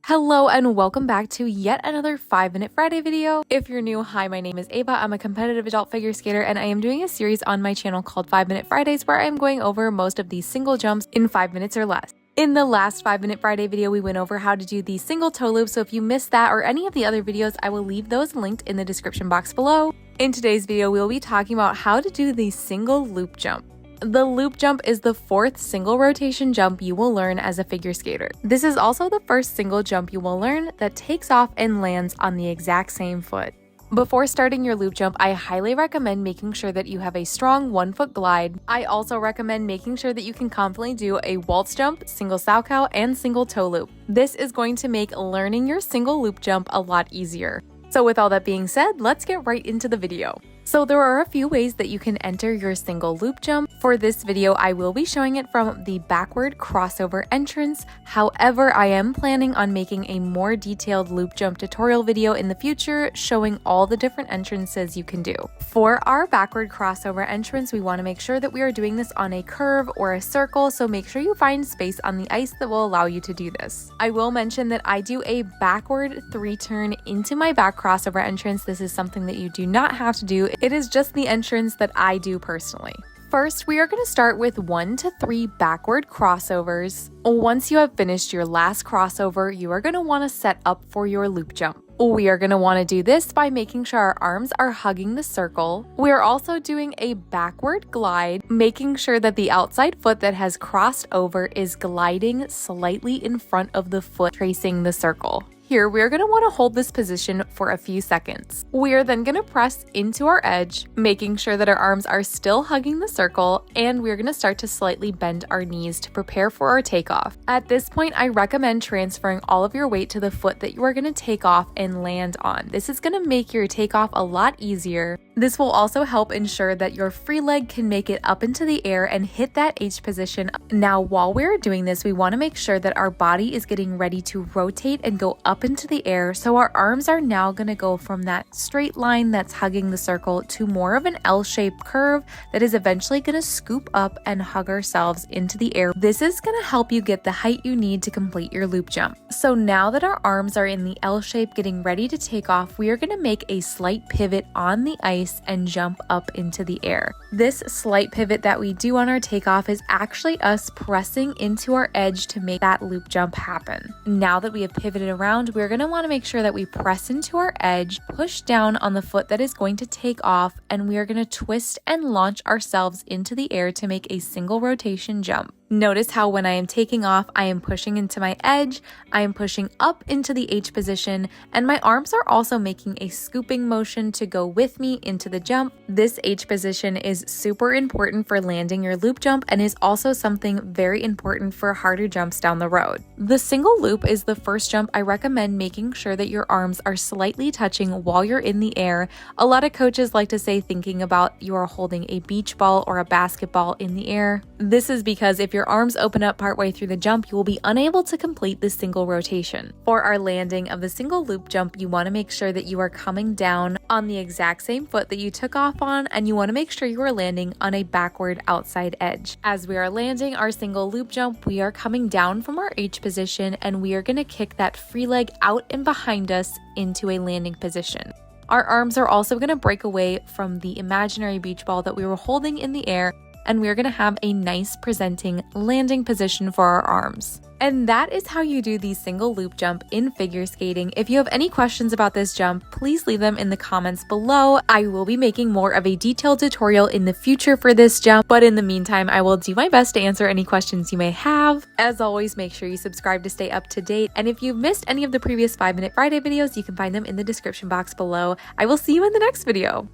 Hello and welcome back to yet another 5-Minute Friday video. If you're new, hi, my name is Ava. I'm a competitive adult figure skater and I am doing a series on my channel called 5-Minute Fridays where I'm going over most of these single jumps in 5 minutes or less. In the last 5-Minute Friday video, we went over how to do the single toe loop, so if you missed that or any of the other videos, I will leave those linked in the description box below. In today's video, we'll be talking about how to do the single loop jump. The loop jump is the fourth single rotation jump you will learn as a figure skater. This is also the first single jump you will learn that takes off and lands on the exact same foot. Before starting your loop jump, I highly recommend making sure that you have a strong 1-foot glide. I also recommend making sure that you can confidently do a waltz jump, single saukow, and single toe loop. This is going to make learning your single loop jump a lot easier. So with all that being said, let's get right into the video. So there are a few ways that you can enter your single loop jump. For this video, I will be showing it from the backward crossover entrance. However, I am planning on making a more detailed loop jump tutorial video in the future showing all the different entrances you can do. For our backward crossover entrance, we want to make sure that we are doing this on a curve or a circle, so make sure you find space on the ice that will allow you to do this. I will mention that I do a backward 3-turn into my back crossover entrance. This is something that you do not have to do. It is just the entrance that I do personally. First, we are going to start with 1 to 3 backward crossovers. Once you have finished your last crossover, you are going to want to set up for your loop jump. We are going to want to do this by making sure our arms are hugging the circle. We are also doing a backward glide, making sure that the outside foot that has crossed over is gliding slightly in front of the foot tracing the circle. Here, we're going to want to hold this position for a few seconds. We are then going to press into our edge, making sure that our arms are still hugging the circle, and we're going to start to slightly bend our knees to prepare for our takeoff. At this point, I recommend transferring all of your weight to the foot that you are going to take off and land on. This is going to make your takeoff a lot easier. This will also help ensure that your free leg can make it up into the air and hit that H position. Now, while we're doing this, we want to make sure that our body is getting ready to rotate and go up into the air, so our arms are now going to go from that straight line that's hugging the circle to more of an L-shaped curve that is eventually going to scoop up and hug ourselves into the air. This is going to help you get the height you need to complete your loop jump. So now that our arms are in the L shape getting ready to take off, we are going to make a slight pivot on the ice and jump up into the air. This slight pivot that we do on our takeoff is actually us pressing into our edge to make that loop jump happen. Now that we have pivoted around, we're going to want to make sure that we press into our edge, push down on the foot that is going to take off, and we are going to twist and launch ourselves into the air to make a single rotation jump. Notice how when I am taking off, I am pushing into my edge, I am pushing up into the H position, and my arms are also making a scooping motion to go with me into the jump. This H position is super important for landing your loop jump and is also something very important for harder jumps down the road. The single loop is the first jump. I recommend making sure that your arms are slightly touching while you're in the air. A lot of coaches like to say thinking about you are holding a beach ball or a basketball in the air. This is because if your arms open up partway through the jump, you will be unable to complete the single rotation. For our landing of the single loop jump, you want to make sure that you are coming down on the exact same foot that you took off on, and you want to make sure you are landing on a backward outside edge. As we are landing our single loop jump, we are coming down from our H position and we are going to kick that free leg out and behind us into a landing position. Our arms are also going to break away from the imaginary beach ball that we were holding in the air, and we're going to have a nice presenting landing position for our arms. And that is how you do the single loop jump in figure skating. If you have any questions about this jump, please leave them in the comments below. I will be making more of a detailed tutorial in the future for this jump, but in the meantime, I will do my best to answer any questions you may have. As always, make sure you subscribe to stay up to date. And if you've missed any of the previous 5-Minute Friday videos, you can find them in the description box below. I will see you in the next video.